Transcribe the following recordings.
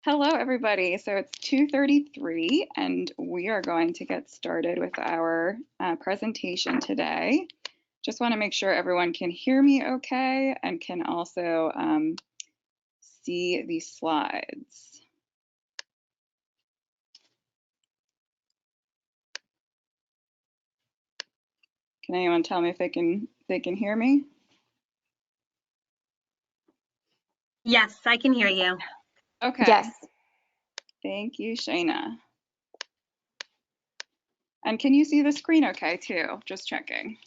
Hello, everybody. So it's 2:33, and we are going to get started with our presentation today. Just want to make sure everyone can hear me okay and can also see the slides. Can anyone tell me if they can hear me? Yes, I can hear you. Okay. Yes. Thank you, Shayna. And can you see the screen okay too? Just checking.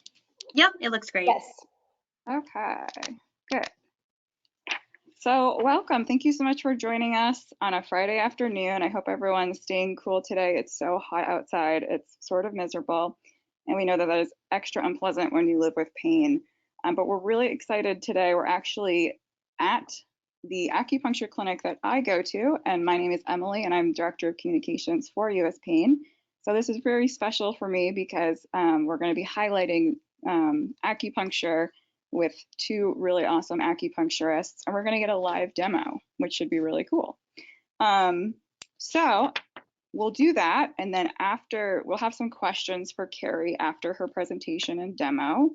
Yep, it looks great. Yes. Okay, good. So welcome. Thank you so much for joining us on a Friday afternoon. I hope everyone's staying cool today. It's so hot outside. It's sort of miserable. And we know that that is extra unpleasant when you live with pain. But we're really excited today. We're actually at the acupuncture clinic that I go to. And my name is Emily, and I'm Director of Communications for US Pain. So this is very special for me because we're going to be highlighting acupuncture with two really awesome acupuncturists, and we're going to get a live demo, which should be really cool. So we'll do that, and then after, we'll have some questions for Carrie after her presentation and demo,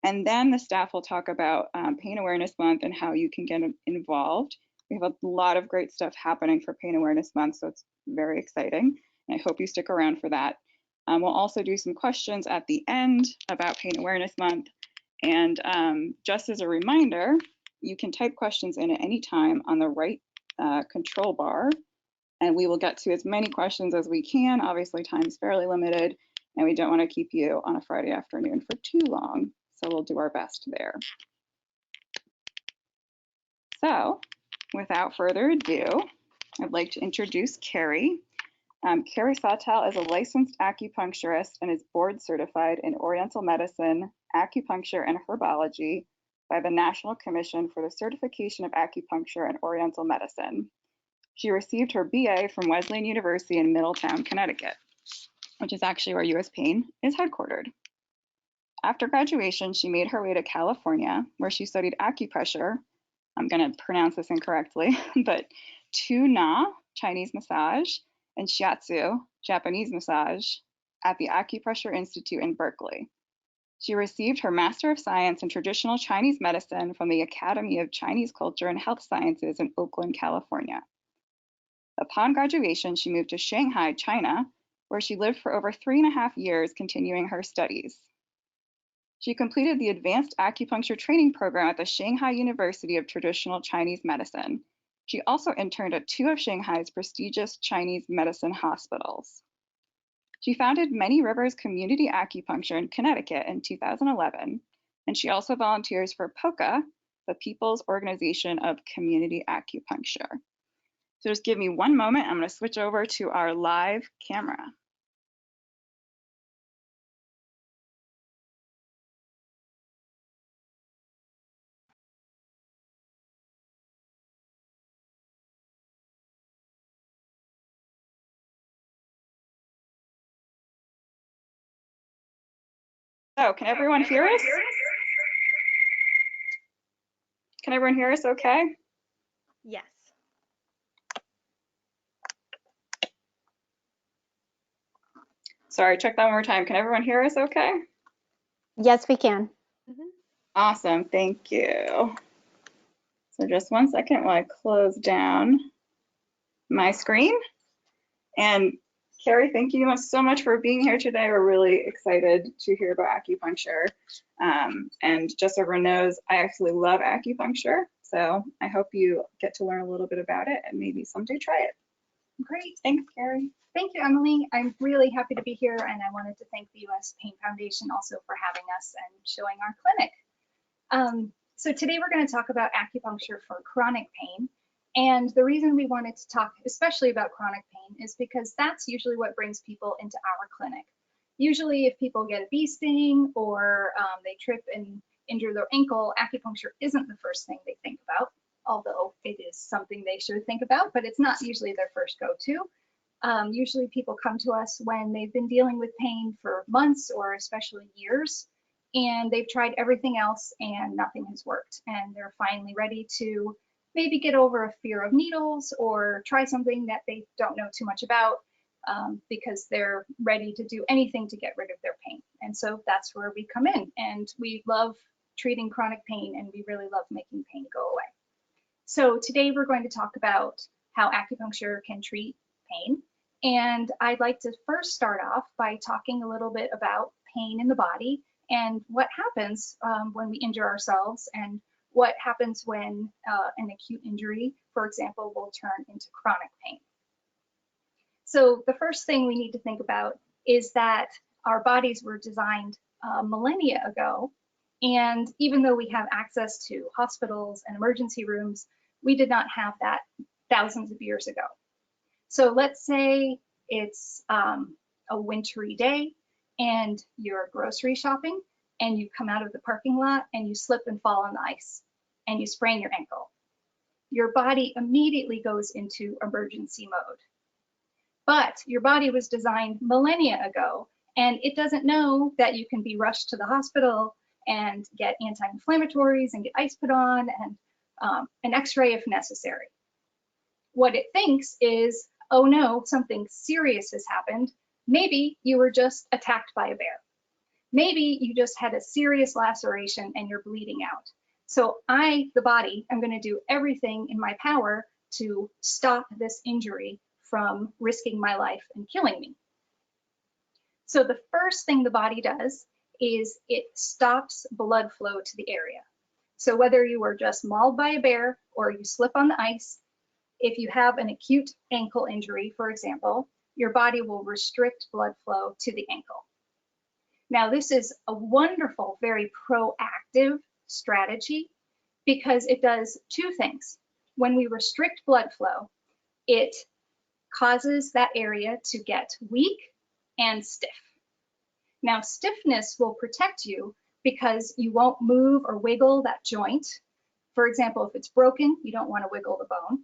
and then the staff will talk about Pain Awareness Month and how you can get involved. We have a lot of great stuff happening for Pain Awareness Month, so it's very exciting, and I hope you stick around for that. We'll also do some questions at the end about Pain Awareness Month. And just as a reminder, you can type questions in at any time on the right control bar, and we will get to as many questions as we can. Obviously, time is fairly limited, and we don't want to keep you on a Friday afternoon for too long, so we'll do our best there. So, without further ado, I'd like to introduce Carrie. Carrie Sawtell is a licensed acupuncturist and is board certified in Oriental Medicine, Acupuncture, and Herbology by the National Commission for the Certification of Acupuncture and Oriental Medicine. She received her BA from Wesleyan University in Middletown, Connecticut, which is actually where US Pain is headquartered. After graduation, she made her way to California, where she studied acupressure, I'm going to pronounce this incorrectly, but Tu Na, Chinese massage, and Shiatsu, Japanese massage, at the Acupressure Institute in Berkeley. She received her Master of Science in Traditional Chinese Medicine from the Academy of Chinese Culture and Health Sciences in Oakland, California. Upon graduation, she moved to Shanghai, China, where she lived for over 3.5 years, continuing her studies. She completed the Advanced Acupuncture Training Program at the Shanghai University of Traditional Chinese Medicine. She also interned at 2 of Shanghai's prestigious Chinese medicine hospitals. She founded Many Rivers Community Acupuncture in Connecticut in 2011, and she also volunteers for POCA, the People's Organization of Community Acupuncture. So just give me one moment. I'm going to switch over to our live camera. So can everyone hear us? Can everyone hear us okay? Yes. Sorry, check that one more time. Can everyone hear us okay? Yes, we can. Awesome, thank you. So just one second while I close down my screen. And Carrie, thank you so much for being here today. We're really excited to hear about acupuncture. And just so everyone knows, I actually love acupuncture. So I hope you get to learn a little bit about it and maybe someday try it. Great. Thanks, Carrie. Thank you, Emily. I'm really happy to be here, and I wanted to thank the US Pain Foundation also for having us and showing our clinic. So today we're going to talk about acupuncture for chronic pain. And the reason we wanted to talk especially about chronic pain is because that's usually what brings people into our clinic. Usually if people get a bee sting or they trip and injure their ankle, acupuncture isn't the first thing they think about, although it is something they should think about, but it's not usually their first go-to. Usually people come to us when they've been dealing with pain for months or especially years, and they've tried everything else and nothing has worked, and they're finally ready to maybe get over a fear of needles or try something that they don't know too much about because they're ready to do anything to get rid of their pain. And so that's where we come in, and we love treating chronic pain, and we really love making pain go away. So today we're going to talk about how acupuncture can treat pain. And I'd like to first start off by talking a little bit about pain in the body and what happens when we injure ourselves, and what happens when an acute injury, for example, will turn into chronic pain. So the first thing we need to think about is that our bodies were designed millennia ago, and even though we have access to hospitals and emergency rooms, we did not have that thousands of years ago. So let's say it's a wintry day and you're grocery shopping and you come out of the parking lot and you slip and fall on the ice and you sprain your ankle. Your body immediately goes into emergency mode. But your body was designed millennia ago, and it doesn't know that you can be rushed to the hospital and get anti-inflammatories and get ice put on and an x-ray if necessary. What it thinks is, oh no, something serious has happened. Maybe you were just attacked by a bear. Maybe you just had a serious laceration and you're bleeding out. So I, the body, am going to do everything in my power to stop this injury from risking my life and killing me. So the first thing the body does is it stops blood flow to the area. So whether you were just mauled by a bear or you slip on the ice, if you have an acute ankle injury, for example, your body will restrict blood flow to the ankle. Now, this is a wonderful, very proactive strategy because it does two things. When we restrict blood flow, it causes that area to get weak and stiff. Now, stiffness will protect you because you won't move or wiggle that joint. For example, if it's broken, you don't want to wiggle the bone.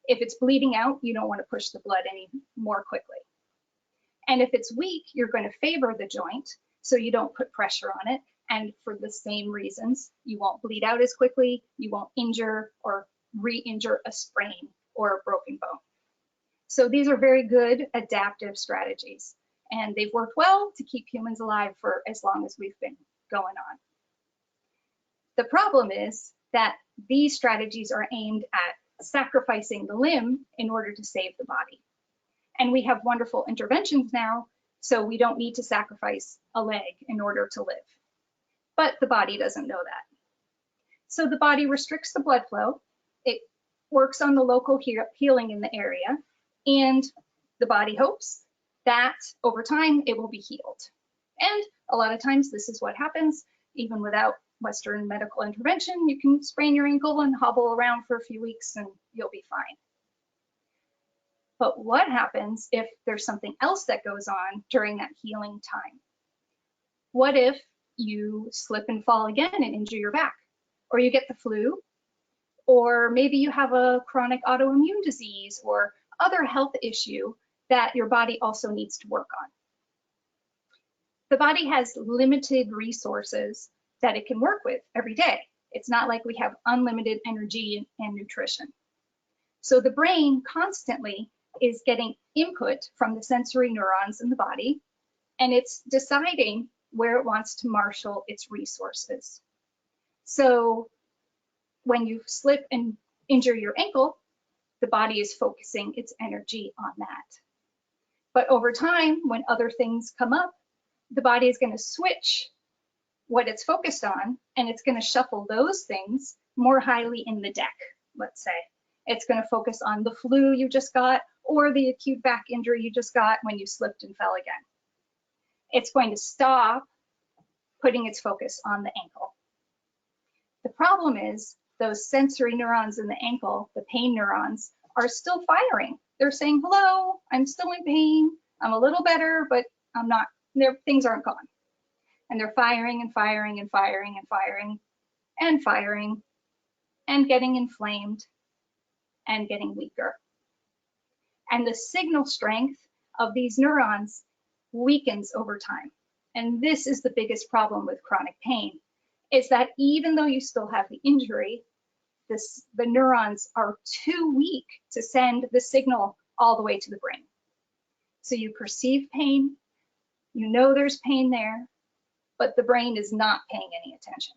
If it's bleeding out, you don't want to push the blood any more quickly. And if it's weak, you're going to favor the joint so you don't put pressure on it. And for the same reasons, you won't bleed out as quickly, you won't injure or re-injure a sprain or a broken bone. So these are very good adaptive strategies, and they've worked well to keep humans alive for as long as we've been going on. The problem is that these strategies are aimed at sacrificing the limb in order to save the body. And we have wonderful interventions now, so we don't need to sacrifice a leg in order to live. But the body doesn't know that. So the body restricts the blood flow, it works on the local healing in the area, and the body hopes that over time it will be healed. And a lot of times this is what happens. Even without Western medical intervention, you can sprain your ankle and hobble around for a few weeks and you'll be fine. But what happens if there's something else that goes on during that healing time? What if you slip and fall again and injure your back? Or you get the flu? Or maybe you have a chronic autoimmune disease or other health issue that your body also needs to work on. The body has limited resources that it can work with every day. It's not like we have unlimited energy and nutrition. So the brain constantly is getting input from the sensory neurons in the body, and it's deciding where it wants to marshal its resources. So when you slip and injure your ankle, the body is focusing its energy on that. But over time, when other things come up, the body is going to switch what it's focused on, and it's going to shuffle those things more highly in the deck, let's say. It's going to focus on the flu you just got or the acute back injury you just got when you slipped and fell again. It's going to stop putting its focus on the ankle. The problem is those sensory neurons in the ankle, the pain neurons, are still firing. They're saying, hello, I'm still in pain. I'm a little better, but I'm not, things aren't gone. And they're firing and firing and firing and firing and firing and getting inflamed and getting weaker. And the signal strength of these neurons weakens over time. And this is the biggest problem with chronic pain, is that even though you still have the injury, the neurons are too weak to send the signal all the way to the brain. So you perceive pain, you know there's pain there, but the brain is not paying any attention.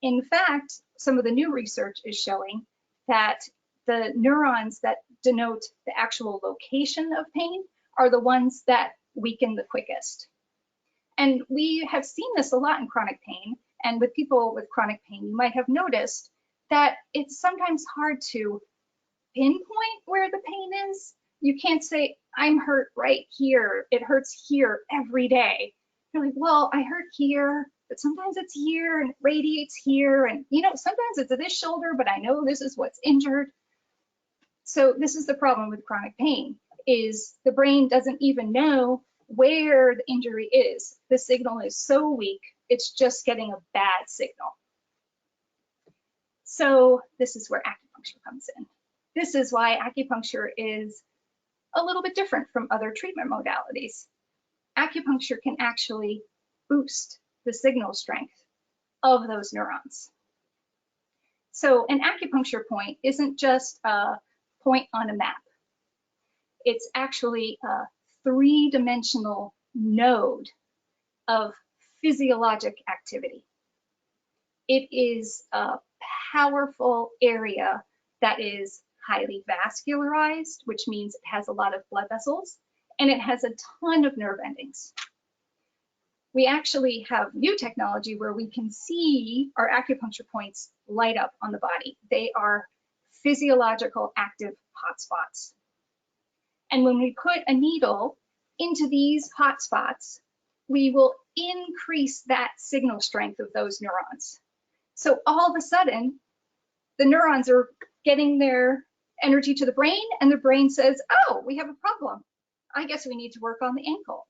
In fact, some of the new research is showing that the neurons that denote the actual location of pain are the ones that weaken the quickest. And we have seen this a lot in chronic pain. And with people with chronic pain, you might have noticed that it's sometimes hard to pinpoint where the pain is. You can't say, I'm hurt right here. It hurts here every day. You're like, well, I hurt here, but sometimes it's here and it radiates here. And, you know, sometimes it's this shoulder, but I know this is what's injured. So this is the problem with chronic pain, is the brain doesn't even know where the injury is. The signal is so weak, it's just getting a bad signal. So this is where acupuncture comes in. This is why acupuncture is a little bit different from other treatment modalities. Acupuncture can actually boost the signal strength of those neurons. So an acupuncture point isn't just a point on a map. It's actually a three-dimensional node of physiologic activity. It is a powerful area that is highly vascularized, which means it has a lot of blood vessels, and it has a ton of nerve endings. We actually have new technology where we can see our acupuncture points light up on the body. They are physiological active hotspots. And when we put a needle into these hotspots, we will increase that signal strength of those neurons. So all of a sudden, the neurons are getting their energy to the brain, and the brain says, oh, we have a problem. I guess we need to work on the ankle.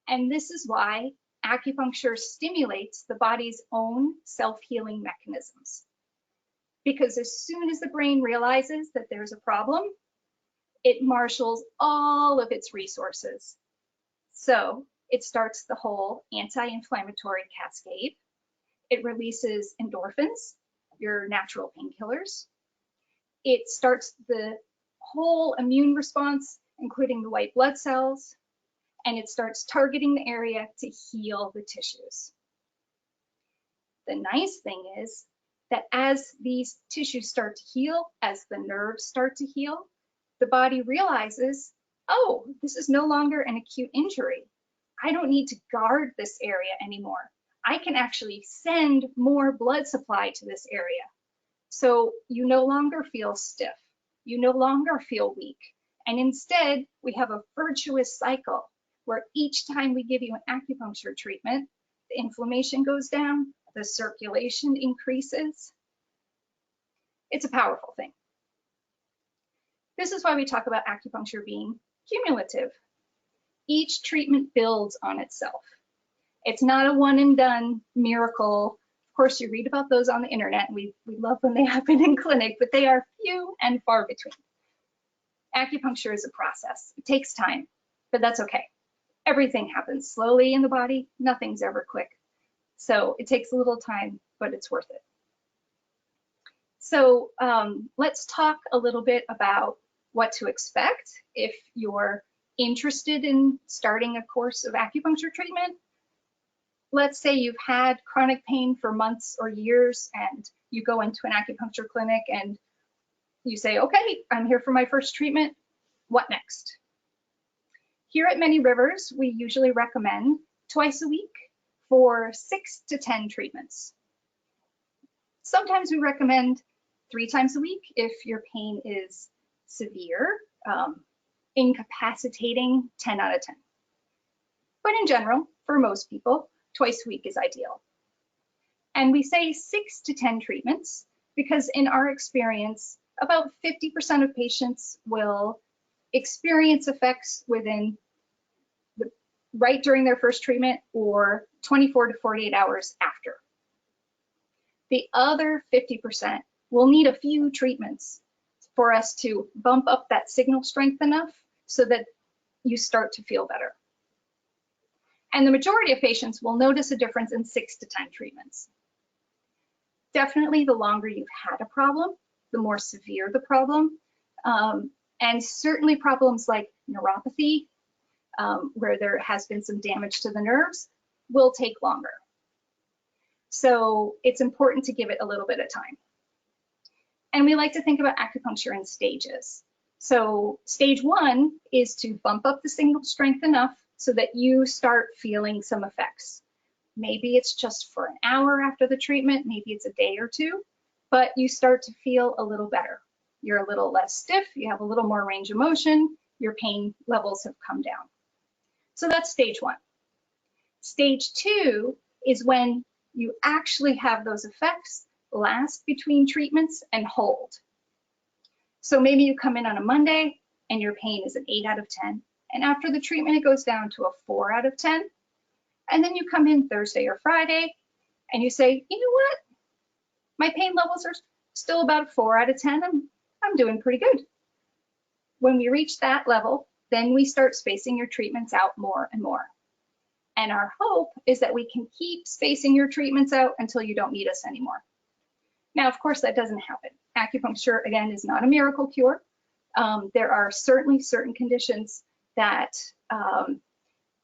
And this is why acupuncture stimulates the body's own self-healing mechanisms. Because as soon as the brain realizes that there's a problem, it marshals all of its resources. So it starts the whole anti-inflammatory cascade. It releases endorphins, your natural painkillers. It starts the whole immune response, including the white blood cells, and it starts targeting the area to heal the tissues. The nice thing is that as these tissues start to heal, as the nerves start to heal, the body realizes, oh, this is no longer an acute injury. I don't need to guard this area anymore. I can actually send more blood supply to this area. So you no longer feel stiff. You no longer feel weak. And instead, we have a virtuous cycle where each time we give you an acupuncture treatment, the inflammation goes down, the circulation increases. It's a powerful thing. This is why we talk about acupuncture being cumulative. Each treatment builds on itself. It's not a one and done miracle. Of course, you read about those on the internet, and we love when they happen in clinic, but they are few and far between. Acupuncture is a process. It takes time, but that's okay. Everything happens slowly in the body. Nothing's ever quick. So it takes a little time, but it's worth it. So let's talk a little bit about what to expect if you're interested in starting a course of acupuncture treatment. Let's say you've had chronic pain for months or years, and you go into an acupuncture clinic and you say, okay, I'm here for my first treatment. What next? Here at Many Rivers, we usually recommend twice a week for 6 to 10 treatments. Sometimes we recommend 3 times a week if your pain is severe, incapacitating, 10 out of 10. But in general, for most people, twice a week is ideal. And we say 6 to 10 treatments because in our experience, about 50% of patients will experience effects right during their first treatment or 24 to 48 hours after. The other 50% will need a few treatments for us to bump up that signal strength enough so that you start to feel better. And the majority of patients will notice a difference in 6 to 10 treatments. definitely the longer you've had a problem, the more severe the problem. And certainly problems like neuropathy, where there has been some damage to the nerves, will take longer. So it's important to give it a little bit of time. And we like to think about acupuncture in stages. So stage 1 is to bump up the signal strength enough so that you start feeling some effects. Maybe it's just for an hour after the treatment, maybe it's a day or two, but you start to feel a little better. You're a little less stiff, you have a little more range of motion, your pain levels have come down. So that's stage 1. Stage 2 is when you actually have those effects last between treatments and hold. So maybe you come in on a Monday and your pain is an 8 out of 10, and after the treatment it goes down to a 4 out of 10, and then you come in Thursday or Friday and you say, you know what, my pain levels are still about a 4 out of 10, I'm doing pretty good. When we reach that level, then we start spacing your treatments out more and more. And our hope is that we can keep spacing your treatments out until you don't need us anymore. Now, of course, that doesn't happen. Acupuncture, again, is not a miracle cure. There are certainly certain conditions that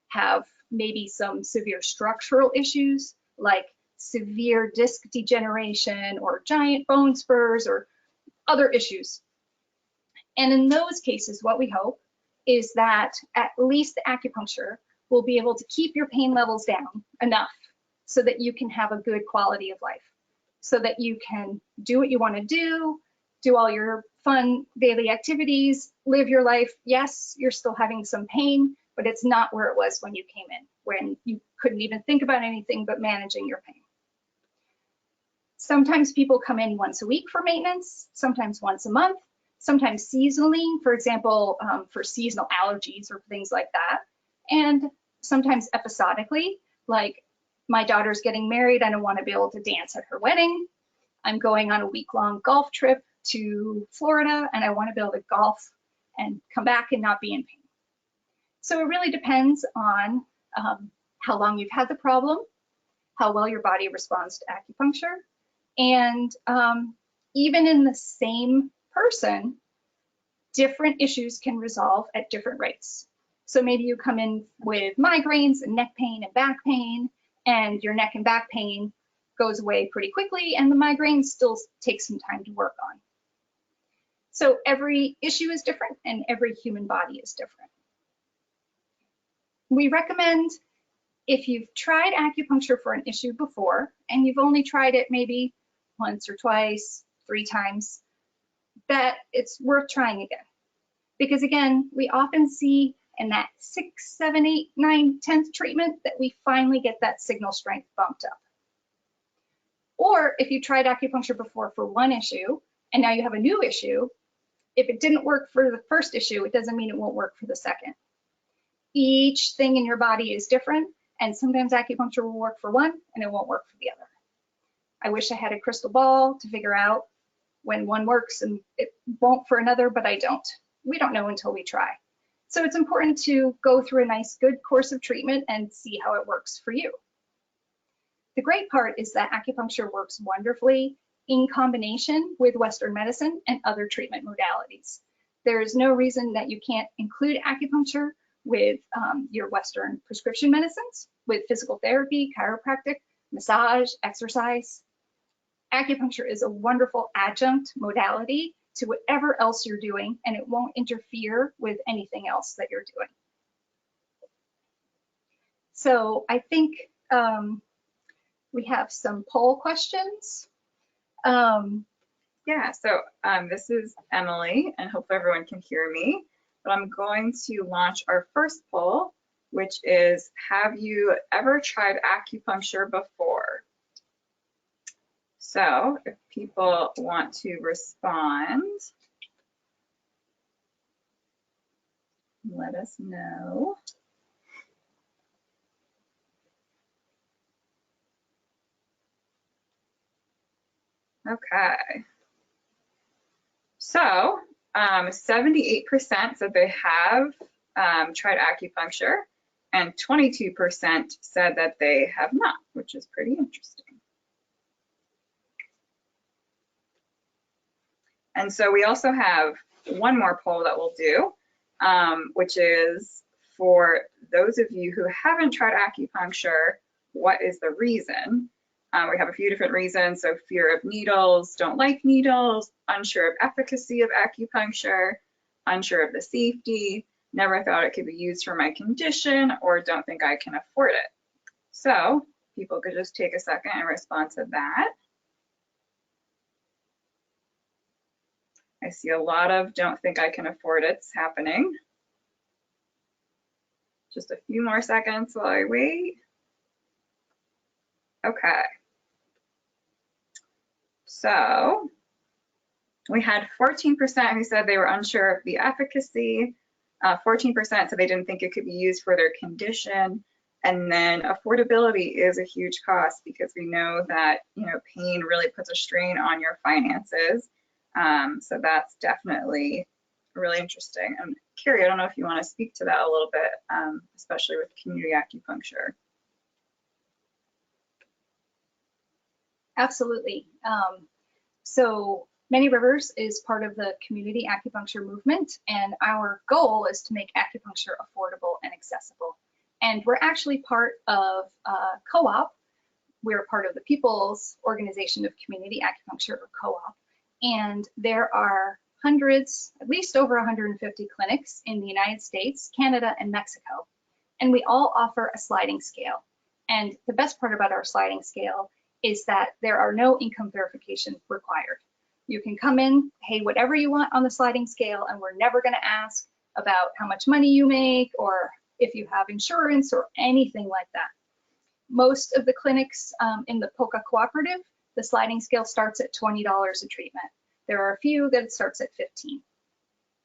have maybe some severe structural issues, like severe disc degeneration or giant bone spurs or other issues. And in those cases, what we hope is that at least the acupuncture will be able to keep your pain levels down enough so that you can have a good quality of life, so that you can do what you want to do all your fun daily activities, live your life. Yes, you're still having some pain, but it's not where it was when you came in, when you couldn't even think about anything but managing your pain. Sometimes people come in once a week for maintenance, sometimes once a month, sometimes seasonally, for example, for seasonal allergies or things like that, and sometimes episodically, like my daughter's getting married, I don't want to be able to dance at her wedding. I'm going on a week-long golf trip to Florida and I want to be able to golf and come back and not be in pain. So it really depends on how long you've had the problem, how well your body responds to acupuncture, and even in the same person, different issues can resolve at different rates. So maybe you come in with migraines and neck pain and back pain, and your neck and back pain goes away pretty quickly, and the migraines still take some time to work on. So every issue is different, and every human body is different. We recommend, if you've tried acupuncture for an issue before, and you've only tried it maybe once or twice, 3 times, that it's worth trying again. Because again, we often see in that 6, 7, 8, 9, 10th treatment that we finally get that signal strength bumped up. Or if you tried acupuncture before for one issue, and now you have a new issue, if it didn't work for the first issue, it doesn't mean it won't work for the second. Each thing in your body is different, and sometimes acupuncture will work for one and it won't work for the other. I wish I had a crystal ball to figure out when one works and it won't for another, but I don't. We don't know until we try. So it's important to go through a nice, good course of treatment and see how it works for you. The great part is that acupuncture works wonderfully in combination with Western medicine and other treatment modalities. There is no reason that you can't include acupuncture with your Western prescription medicines, with physical therapy, chiropractic, massage, exercise. Acupuncture is a wonderful adjunct modality to whatever else you're doing, and it won't interfere with anything else that you're doing. So I think we have some poll questions. Yeah, so this is Emily, and hopefully everyone can hear me. But I'm going to launch our first poll, which is, have you ever tried acupuncture before? So if people want to respond, let us know. Okay. So 78% said they have tried acupuncture, and 22% said that they have not, which is pretty interesting. And so we also have one more poll that we'll do, which is for those of you who haven't tried acupuncture, what is the reason? We have a few different reasons. So fear of needles, don't like needles, unsure of efficacy of acupuncture, unsure of the safety, never thought it could be used for my condition, or don't think I can afford it. So people could just take a second and respond to that. I see a lot of don't think I can afford it's happening. Just a few more seconds while I wait. Okay. So we had 14% who said they were unsure of the efficacy, 14% said they didn't think it could be used for their condition, and then affordability is a huge cost because we know that, you know, pain really puts a strain on your finances. So that's definitely really interesting. And Carrie, I don't know if you want to speak to that a little bit, especially with community acupuncture. Absolutely. So Many Rivers is part of the community acupuncture movement, and our goal is to make acupuncture affordable and accessible. And we're actually part of a co-op. We're part of the People's Organization of Community Acupuncture, or co-op, and there are hundreds, at least over 150 clinics in the United States, Canada, and Mexico. And we all offer a sliding scale. And the best part about our sliding scale is that there are no income verification required. You can come in, pay whatever you want on the sliding scale, and we're never going to ask about how much money you make or if you have insurance or anything like that. Most of the clinics in the POCA Cooperative, the sliding scale starts at $20 a treatment. There are a few that it starts at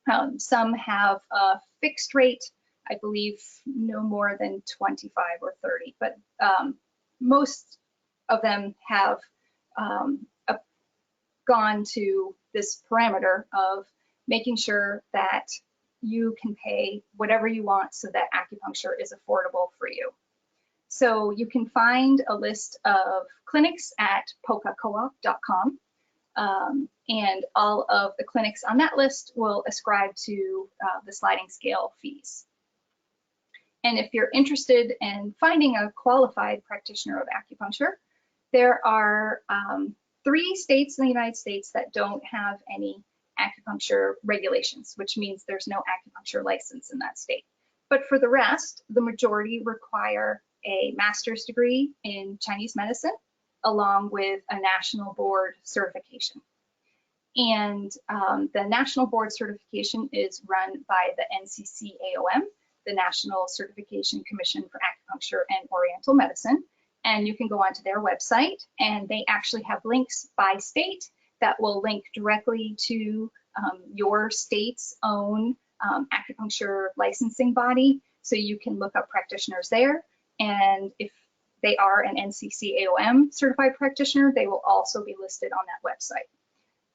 $15. Some have a fixed rate, I believe no more than 25 or 30, but most of them have gone to this parameter of making sure that you can pay whatever you want so that acupuncture is affordable for you. So you can find a list of clinics at pokacoop.com, and all of the clinics on that list will ascribe to the sliding scale fees. And if you're interested in finding a qualified practitioner of acupuncture, there are 3 states in the United States that don't have any acupuncture regulations, which means there's no acupuncture license in that state. But for the rest, the majority require a master's degree in Chinese medicine, along with a national board certification. And the national board certification is run by the NCCAOM, the National Certification Commission for Acupuncture and Oriental Medicine. And you can go onto their website, and they actually have links by state that will link directly to your state's own acupuncture licensing body. So you can look up practitioners there. And if they are an NCCAOM certified practitioner, they will also be listed on that website.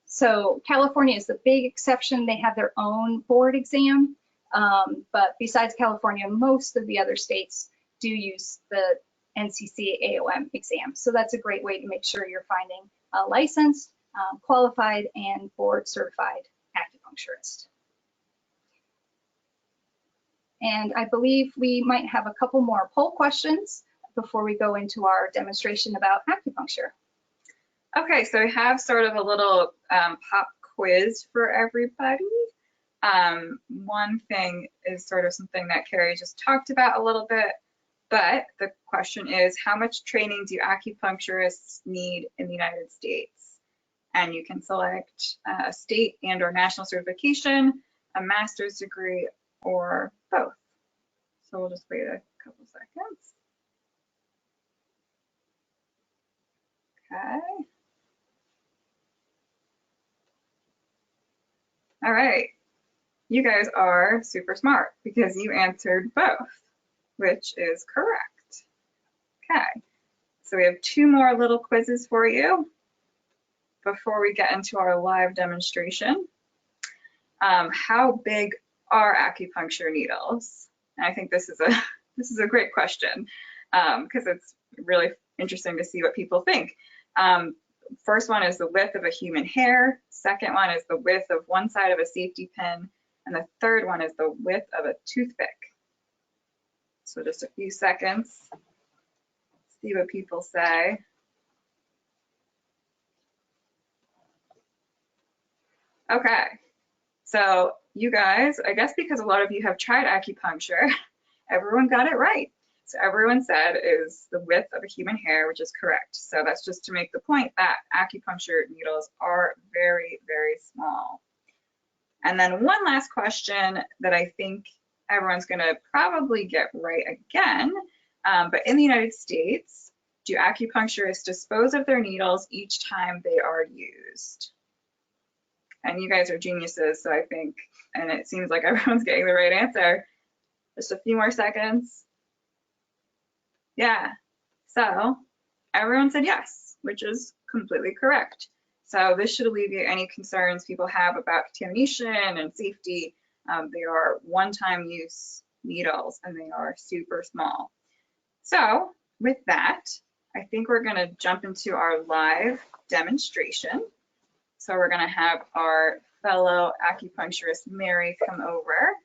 So California is the big exception. They have their own board exam. But besides California, most of the other states do use the NCCAOM exam. So that's a great way to make sure you're finding a licensed, qualified, and board certified acupuncturist. And I believe we might have a couple more poll questions before we go into our demonstration about acupuncture. Okay, so we have sort of a little pop quiz for everybody. One thing is sort of something that Carrie just talked about a little bit, but the question is, how much training do acupuncturists need in the United States? And you can select a state and or national certification, a master's degree, or both. So we'll just wait a couple seconds. Okay. All right. You guys are super smart because you answered both, which is correct. Okay. So we have 2 more little quizzes for you before we get into our live demonstration. How big are acupuncture needles? And I think this is a great question because it's really interesting to see what people think. first one is the width of a human hair. Second one is the width of one side of a safety pin. And the third one is the width of a toothpick. So just a few seconds, see what people say. Okay, so you guys, I guess because a lot of you have tried acupuncture, everyone got it right. So everyone said is the width of a human hair, which is correct. So that's just to make the point that acupuncture needles are very, very small. And then one last question that I think everyone's gonna probably get right again, but in the United States, do acupuncturists dispose of their needles each time they are used? And you guys are geniuses, so I think, and it seems like everyone's getting the right answer. Just a few more seconds. Yeah, so everyone said yes, which is completely correct. So this should alleviate any concerns people have about contamination and safety. They are one-time use needles and they are super small. So with that, I think we're gonna jump into our live demonstration. So we're gonna have our fellow acupuncturist, Mary, come over.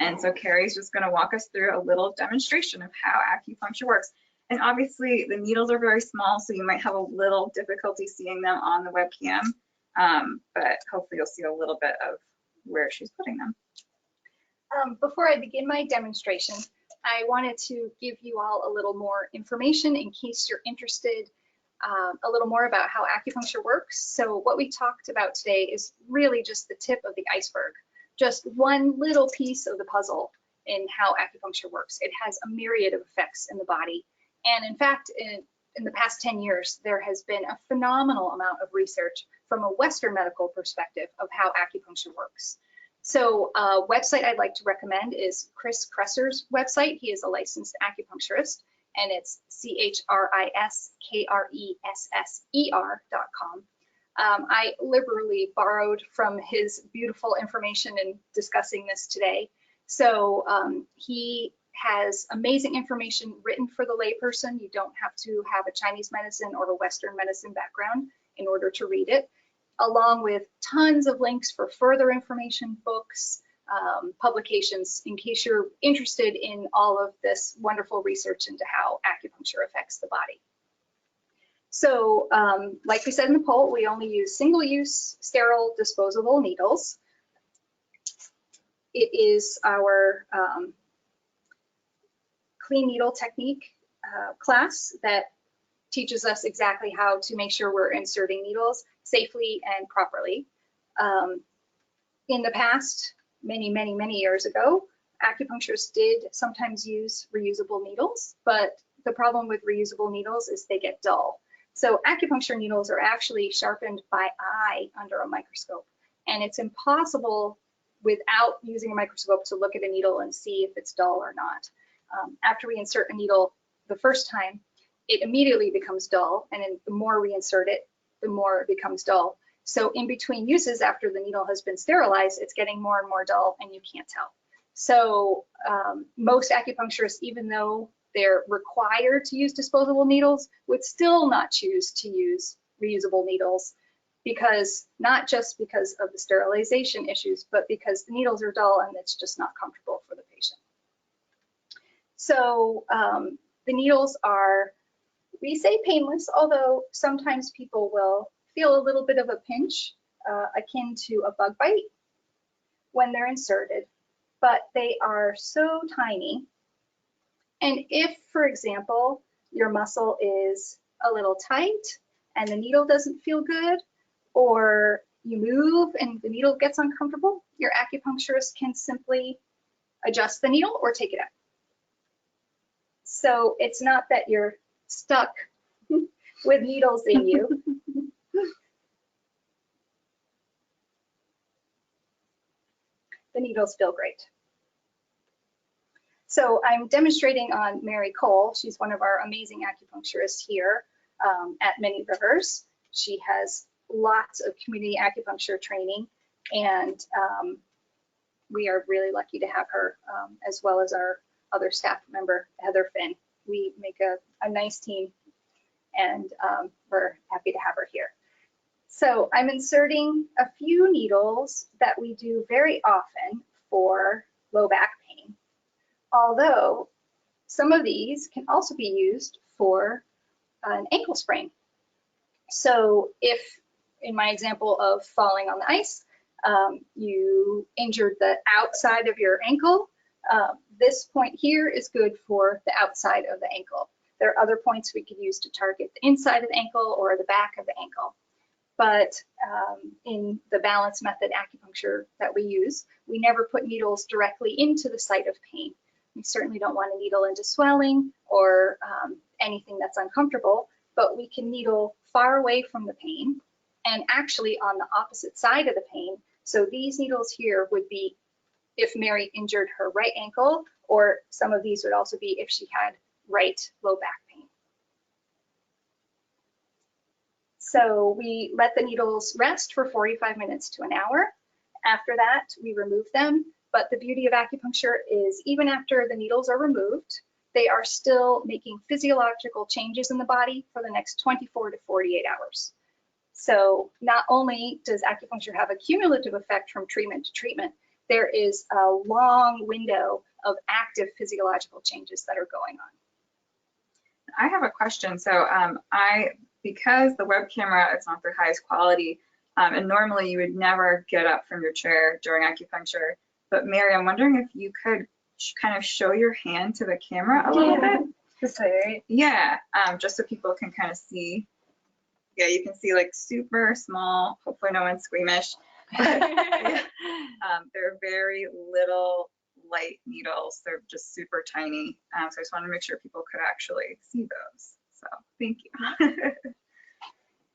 And so Carrie's just gonna walk us through a little demonstration of how acupuncture works. And obviously the needles are very small, so you might have a little difficulty seeing them on the webcam, but hopefully you'll see a little bit of where she's putting them. Before I begin my demonstration, I wanted to give you all a little more information in case you're interested a little more about how acupuncture works. So what we talked about today is really just the tip of the iceberg, just one little piece of the puzzle in how acupuncture works. It has a myriad of effects in the body. And in fact, in the past 10 years, there has been a phenomenal amount of research from a Western medical perspective of how acupuncture works. So a website I'd like to recommend is Chris Kresser's website. He is a licensed acupuncturist, and it's CHRISKRESSER.com. I liberally borrowed from his beautiful information in discussing this today. So he has amazing information written for the layperson. You don't have to have a Chinese medicine or a Western medicine background in order to read it, along with tons of links for further information, books, publications, in case you're interested in all of this wonderful research into how acupuncture affects the body. So like we said in the poll, we only use single-use, sterile, disposable needles. It is our clean needle technique class that teaches us exactly how to make sure we're inserting needles safely and properly. In the past, many years ago, acupuncturists did sometimes use reusable needles, but the problem with reusable needles is they get dull. So acupuncture needles are actually sharpened by eye under a microscope, and it's impossible without using a microscope to look at a needle and see if it's dull or not. After we insert a needle the first time, it immediately becomes dull, and then the more we insert it, the more it becomes dull. So in between uses, after the needle has been sterilized, it's getting more and more dull, and you can't tell. So most acupuncturists, even though they're required to use disposable needles, would still not choose to use reusable needles, because not just because of the sterilization issues, but because the needles are dull and it's just not comfortable for the patient. So the needles are, we say painless, although sometimes people will feel a little bit of a pinch akin to a bug bite when they're inserted, but they are so tiny. And if, for example, your muscle is a little tight and the needle doesn't feel good, or you move and the needle gets uncomfortable, your acupuncturist can simply adjust the needle or take it out. So it's not that you're stuck with needles in you. The needles feel great. So I'm demonstrating on Mary Cole. She's one of our amazing acupuncturists here at Many Rivers. She has lots of community acupuncture training, and we are really lucky to have her, as well as our other staff member, Heather Finn. We make a nice team and we're happy to have her here. So I'm inserting a few needles that we do very often for low back pain, although some of these can also be used for an ankle sprain. So if, in my example of falling on the ice, you injured the outside of your ankle, this point here is good for the outside of the ankle. There are other points we could use to target the inside of the ankle or the back of the ankle. But in the balance method acupuncture that we use, we never put needles directly into the site of pain. We certainly don't want to needle into swelling or anything that's uncomfortable, but we can needle far away from the pain and actually on the opposite side of the pain. So these needles here would be if Mary injured her right ankle, or some of these would also be if she had right low back pain. So we let the needles rest for 45 minutes to an hour. After that, we remove them. But the beauty of acupuncture is even after the needles are removed, they are still making physiological changes in the body for the next 24 to 48 hours. So not only does acupuncture have a cumulative effect from treatment to treatment, there is a long window of active physiological changes that are going on. I have a question. So because the web camera is not the highest quality, and normally you would never get up from your chair during acupuncture, but Mary, I'm wondering if you could kind of show your hand to the camera a little bit. This way, right? Yeah, just so people can kind of see. Yeah, you can see like super small, hopefully no one's squeamish. They're very little light needles. They're just super tiny. So I just wanted to make sure people could actually see those. So thank you.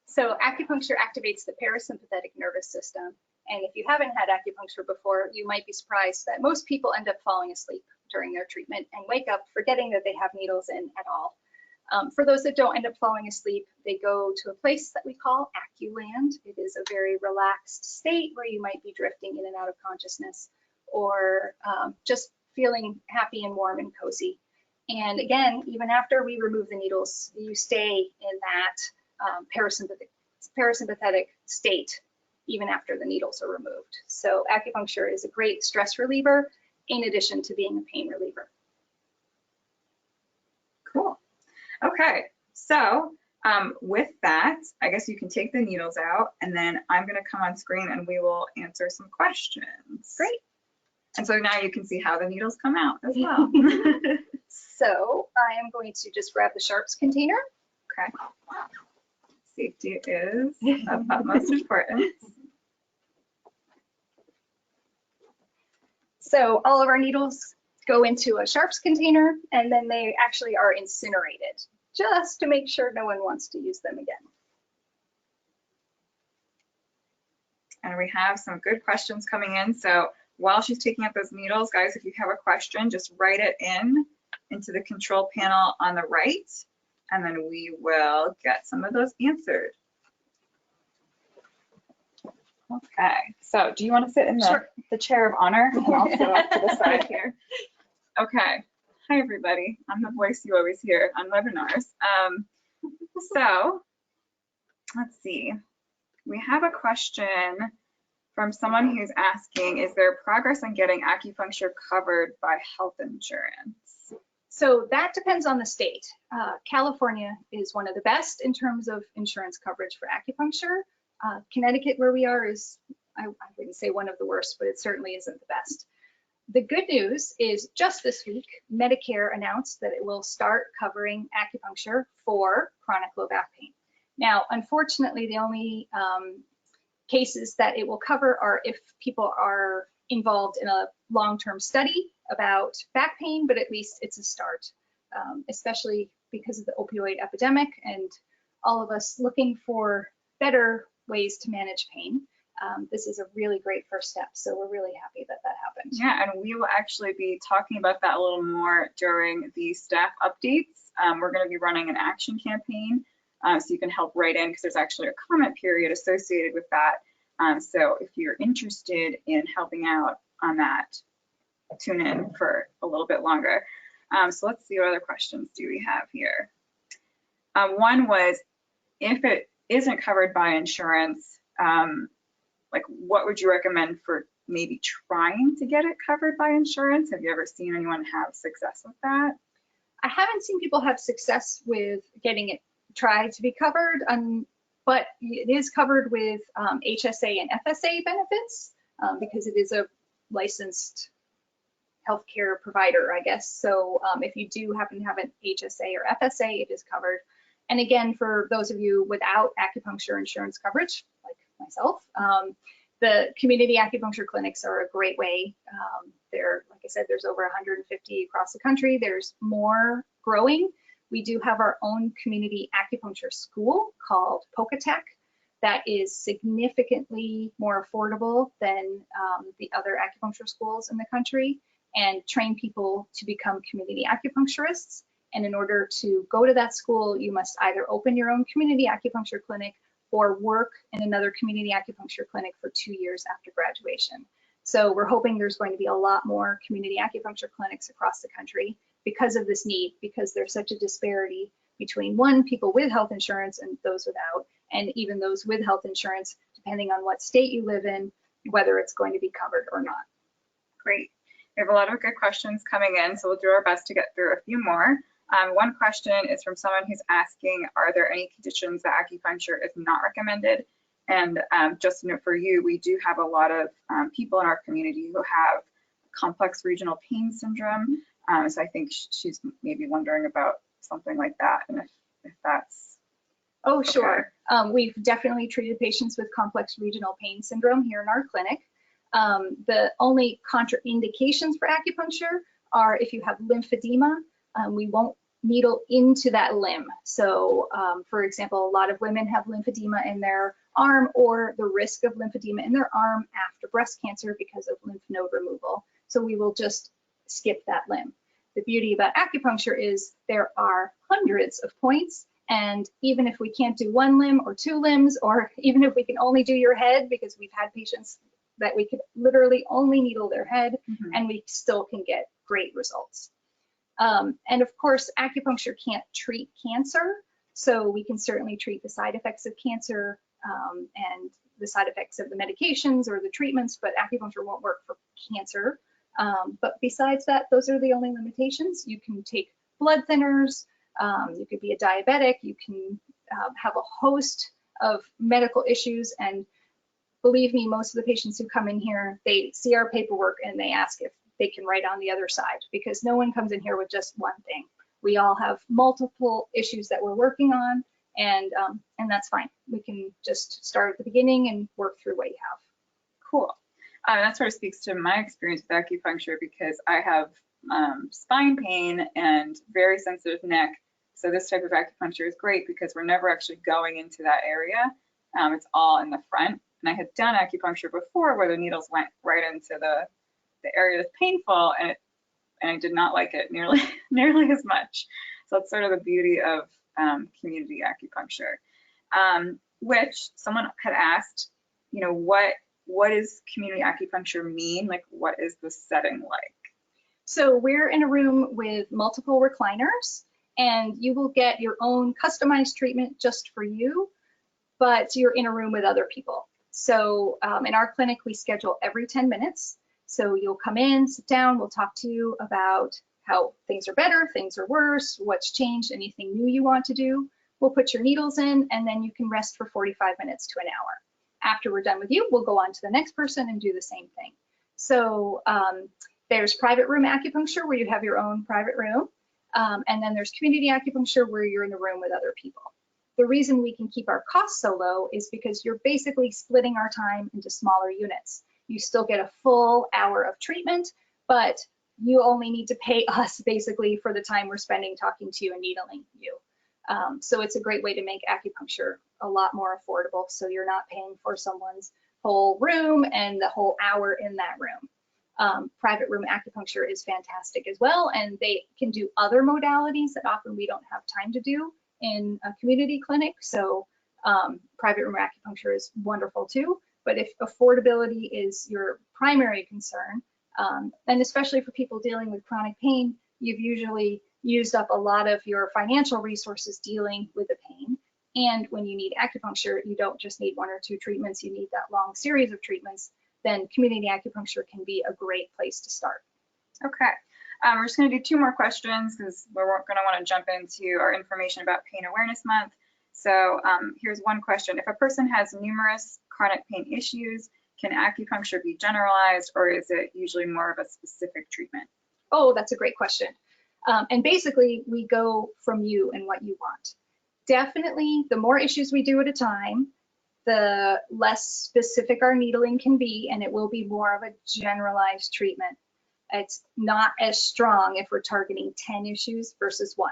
So acupuncture activates the parasympathetic nervous system. And if you haven't had acupuncture before, you might be surprised that most people end up falling asleep during their treatment and wake up forgetting that they have needles in at all. For those that don't end up falling asleep, they go to a place that we call AcuLand. It is a very relaxed state where you might be drifting in and out of consciousness or just feeling happy and warm and cozy. And again, even after we remove the needles, you stay in that parasympathetic state even after the needles are removed. So acupuncture is a great stress reliever in addition to being a pain reliever. Cool. Okay, so with that, I guess you can take the needles out and then I'm going to come on screen and we will answer some questions. Great. And so now you can see how the needles come out as well. So I am going to just grab the sharps container. Okay. Safety is of utmost importance. So all of our needles go into a sharps container and then they actually are incinerated just to make sure no one wants to use them again. And we have some good questions coming in. So while she's taking out those needles, guys, if you have a question, just write it into the control panel on the right, and then we will get some of those answered. Okay, so do you want to sit in the chair of honor? And I'll sit off to the side here. Okay, hi everybody. I'm the voice you always hear on webinars. So let's see. We have a question from someone who's asking, is there progress on getting acupuncture covered by health insurance? So that depends on the state. California is one of the best in terms of insurance coverage for acupuncture. Connecticut, where we are, is, I wouldn't say one of the worst, but it certainly isn't the best. The good news is just this week, Medicare announced that it will start covering acupuncture for chronic low back pain. Now, unfortunately, the only cases that it will cover are if people are involved in a long-term study about back pain, but at least it's a start, especially because of the opioid epidemic and all of us looking for better ways to manage pain. This is a really great first step, so we're really happy that that happened. Yeah, and we will actually be talking about that a little more during the staff updates. We're going to be running an action campaign, so you can help write in because there's actually a comment period associated with that. So if you're interested in helping out on that, tune in for a little bit longer. So let's see what other questions do we have here. One was, if it isn't covered by insurance, like what would you recommend for maybe trying to get it covered by insurance? Have you ever seen anyone have success with that? I haven't seen people have success with getting it tried to be covered, but it is covered with HSA and FSA benefits because it is a licensed healthcare provider, I guess. So if you do happen to have an HSA or FSA, it is covered. And again, for those of you without acupuncture insurance coverage, like myself, the community acupuncture clinics are a great way. Like I said, there's over 150 across the country. There's more growing. We do have our own community acupuncture school called Pocatech that is significantly more affordable than the other acupuncture schools in the country, and train people to become community acupuncturists. And in order to go to that school, you must either open your own community acupuncture clinic or work in another community acupuncture clinic for 2 years after graduation. So we're hoping there's going to be a lot more community acupuncture clinics across the country because of this need, because there's such a disparity between people with health insurance and those without, and even those with health insurance, depending on what state you live in, whether it's going to be covered or not. Great. We have a lot of good questions coming in, so we'll do our best to get through a few more. One question is from someone who's asking, are there any conditions that acupuncture is not recommended? And just to note for you, we do have a lot of people in our community who have complex regional pain syndrome. So I think she's maybe wondering about something like that, and if that's Oh, sure. We've definitely treated patients with complex regional pain syndrome here in our clinic. The only contraindications for acupuncture are if you have lymphedema. We won't needle into that limb. So, for example, a lot of women have lymphedema in their arm, or the risk of lymphedema in their arm after breast cancer because of lymph node removal. So we will just skip that limb. The beauty about acupuncture is there are hundreds of points, and even if we can't do one limb or two limbs, or even if we can only do your head, because we've had patients that we could literally only needle their head, and we still can get great results. And of course, acupuncture can't treat cancer, so we can certainly treat the side effects of cancer and the side effects of the medications or the treatments, but acupuncture won't work for cancer. But besides that, those are the only limitations. You can take blood thinners, you could be a diabetic, you can have a host of medical issues, and believe me, most of the patients who come in here, they see our paperwork and they ask if they can write on the other side, because no one comes in here with just one thing. We all have multiple issues that we're working on, and that's fine. We can just start at the beginning and work through what you have. cool. That sort of speaks to my experience with acupuncture, because I have spine pain and very sensitive neck. So this type of acupuncture is great because we're never actually going into that area. It's all in the front. And I had done acupuncture before where the needles went right into the area that's painful, and I did not like it nearly as much. So that's sort of the beauty of community acupuncture. Which someone had asked, you know, what does community acupuncture mean? Like, what is the setting like? So we're in a room with multiple recliners, and you will get your own customized treatment just for you, but you're in a room with other people. So in our clinic, we schedule every 10 minutes. So you'll come in, sit down, we'll talk to you about how things are better, things are worse, what's changed, anything new you want to do. We'll put your needles in, and then you can rest for 45 minutes to an hour. After we're done with you, we'll go on to the next person and do the same thing. So there's private room acupuncture where you have your own private room. And then there's community acupuncture where you're in the room with other people. The reason we can keep our costs so low is because you're basically splitting our time into smaller units. You still get a full hour of treatment, but you only need to pay us basically for the time we're spending talking to you and needling you. So it's a great way to make acupuncture a lot more affordable, so you're not paying for someone's whole room and the whole hour in that room. Private room acupuncture is fantastic as well, and they can do other modalities that often we don't have time to do in a community clinic. So private room acupuncture is wonderful too. But if affordability is your primary concern, and especially for people dealing with chronic pain, you've usually used up a lot of your financial resources dealing with the pain. And when you need acupuncture, you don't just need 1 or 2 treatments, you need that long series of treatments, then community acupuncture can be a great place to start. Okay, we're just going to do 2 more questions because we're going to want to jump into our information about Pain Awareness Month. So here's one question. If a person has numerous chronic pain issues, can acupuncture be generalized, or is it usually more of a specific treatment? Oh, that's a great question. And basically, we go from you and what you want. Definitely, the more issues we do at a time, the less specific our needling can be, and it will be more of a generalized treatment. It's not as strong if we're targeting 10 issues versus 1.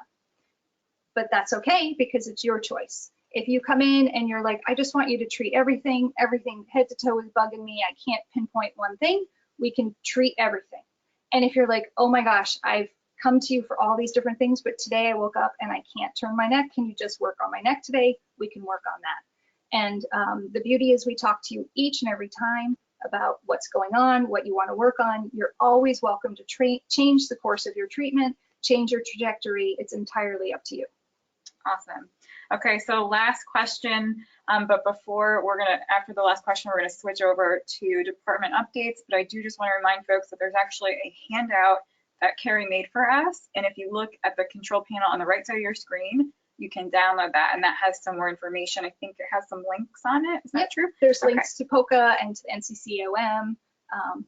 But that's okay because it's your choice. If you come in and you're like, I just want you to treat everything head to toe is bugging me, I can't pinpoint one thing, we can treat everything. And if you're like, oh my gosh, I've come to you for all these different things, but today I woke up and I can't turn my neck, can you just work on my neck today? We can work on that. And the beauty is we talk to you each and every time about what's going on, what you want to work on. You're always welcome to change the course of your treatment, change your trajectory. It's entirely up to you. Awesome. Okay, so last question, but before after the last question, we're gonna switch over to department updates, but I do just wanna remind folks that there's actually a handout that Carrie made for us. And if you look at the control panel on the right side of your screen, you can download that, and that has some more information. I think it has some links on it. Is that true? There's Okay. links to POCA and to NCCOM,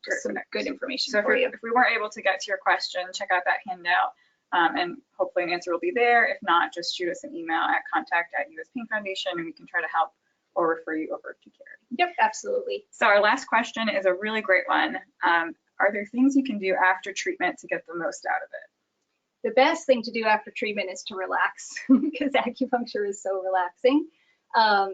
just some Perfect. good information So for you. if we weren't able to get to your question, check out that handout, and hopefully an answer will be there. If not, just shoot us an email at contact@US Pain Foundation, and we can try to help or refer you over to Carrie. Yep, absolutely. So our last question is a really great one. Are there things you can do after treatment to get the most out of it? The best thing to do after treatment is to relax because acupuncture is so relaxing.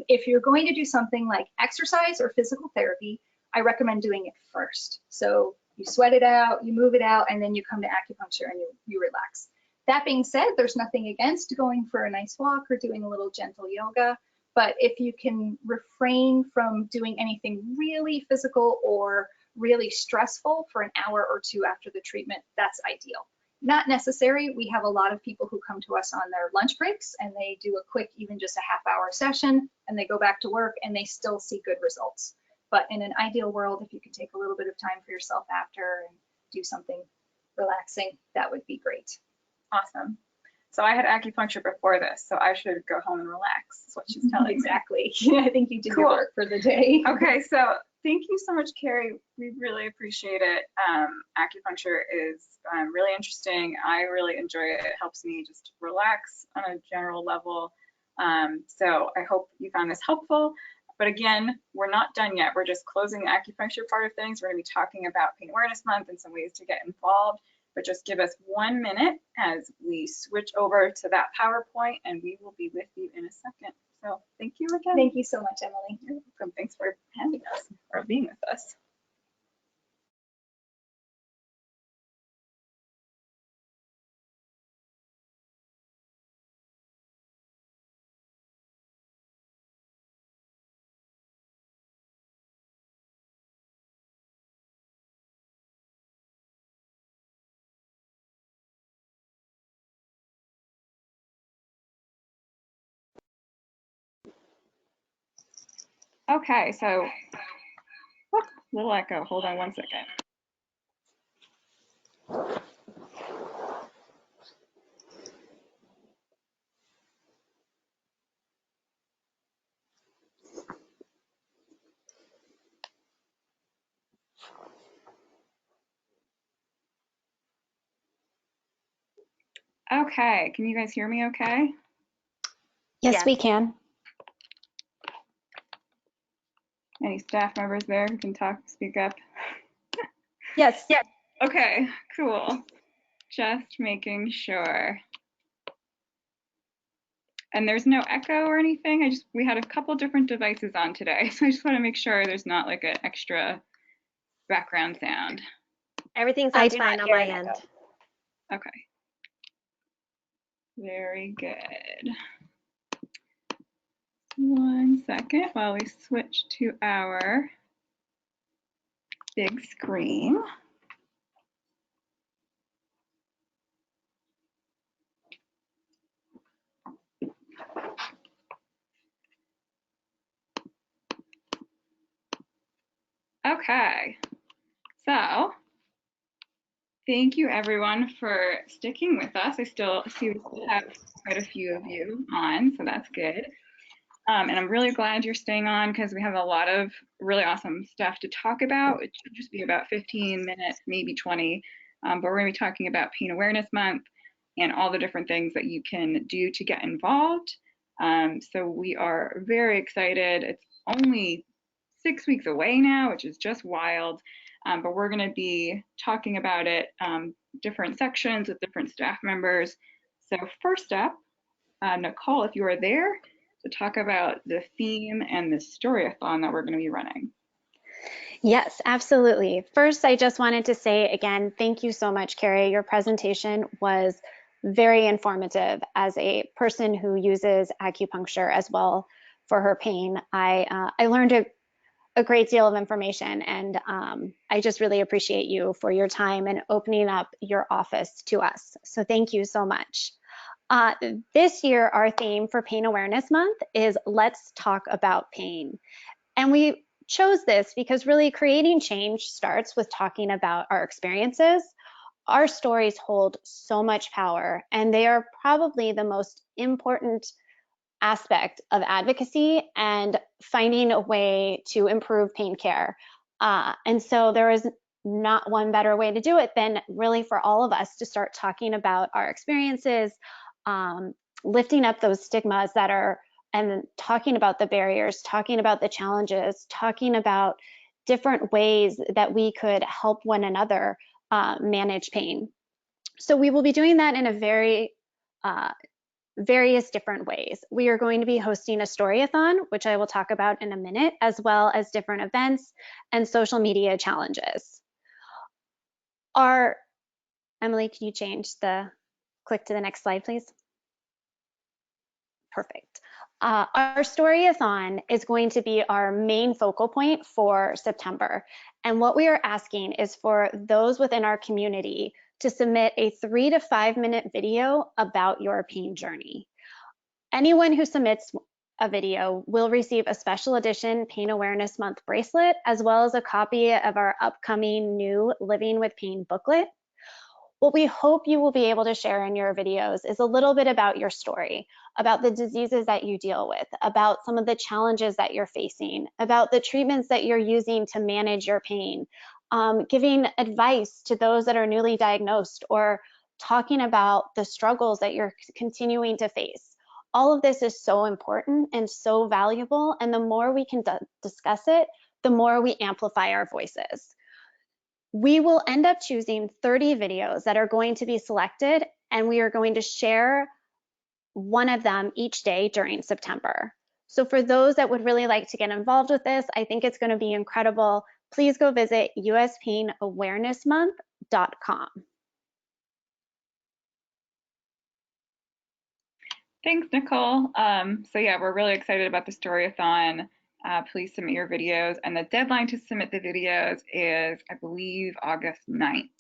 If you're going to do something like exercise or physical therapy, I recommend doing it first. So you sweat it out, you move it out, and then you come to acupuncture and you relax. That being said, there's nothing against going for a nice walk or doing a little gentle yoga, but if you can refrain from doing anything really physical or really stressful for an hour or 2 after the treatment, that's ideal. Not necessary. We have a lot of people who come to us on their lunch breaks and they do a quick, even just a half-hour session, and they go back to work and they still see good results. But in an ideal world, if you could take a little bit of time for yourself after and do something relaxing, that would be great. Awesome. So I had acupuncture before this, so I should go home and relax, is what she's telling me. Exactly. I think you did Cool. your work for the day. Okay, so thank you so much, Carrie. We really appreciate it. Acupuncture is really interesting. I really enjoy it. It helps me just relax on a general level. So I hope you found this helpful. But again, we're not done yet. We're just closing the acupuncture part of things. We're going to be talking about Pain Awareness Month and some ways to get involved. But just give us 1 minute as we switch over to that PowerPoint, and we will be with you in a second. So thank you again. Thank you so much, Emily. You're welcome. Thanks for having us or being with us. Okay, so little echo. Hold on 1 second. Okay, can you guys hear me okay? Yes, we can. Any staff members there who can talk, speak up? Yes. Okay, cool. Just making sure. And there's no echo or anything. We had a couple different devices on today, so I just want to make sure there's not like an extra background sound. Everything I sounds do fine not on hear my an end. echo. Okay. Very good. 1 second while we switch to our big screen. Okay, so thank you everyone for sticking with us. I still see we still have quite a few of you on, so that's good. And I'm really glad you're staying on because we have a lot of really awesome stuff to talk about. It should just be about 15 minutes, maybe 20, but we're going to be talking about Pain Awareness Month and all the different things that you can do to get involved. So we are very excited. It's only 6 weeks away now, which is just wild, but we're going to be talking about it, different sections with different staff members. So first up, Nicole, if you are there, to talk about the theme and the storyathon that we're going to be running. Yes, absolutely. First, I just wanted to say again, thank you so much, Carrie. Your presentation was very informative. As a person who uses acupuncture as well for her pain, I learned a great deal of information, and I just really appreciate you for your time and opening up your office to us. So thank you so much. This year, our theme for Pain Awareness Month is Let's Talk About Pain. And we chose this because really creating change starts with talking about our experiences. Our stories hold so much power, and they are probably the most important aspect of advocacy and finding a way to improve pain care. And so there is not one better way to do it than really for all of us to start talking about our experiences, lifting up those stigmas that are, and talking about the barriers, talking about the challenges, talking about different ways that we could help one another manage pain. So we will be doing that in a various different ways. We are going to be hosting a storyathon, which I will talk about in a minute, as well as different events and social media challenges. Emily, can you click to the next slide, please? Perfect. Our storyathon is going to be our main focal point for September. And what we are asking is for those within our community to submit a 3 to 5 minute video about your pain journey. Anyone who submits a video will receive a special edition Pain Awareness Month bracelet, as well as a copy of our upcoming new Living with Pain booklet. What we hope you will be able to share in your videos is a little bit about your story, about the diseases that you deal with, about some of the challenges that you're facing, about the treatments that you're using to manage your pain, giving advice to those that are newly diagnosed, or talking about the struggles that you're continuing to face. All of this is so important and so valuable, and the more we can discuss it, the more we amplify our voices. We will end up choosing 30 videos that are going to be selected, and we are going to share one of them each day during September. So for those that would really like to get involved with this, I think it's going to be incredible. Please go visit uspainawarenessmonth.com. Thanks, Nicole. So yeah, we're really excited about the storyathon. Please submit your videos, and the deadline to submit the videos is, I believe, August 9th.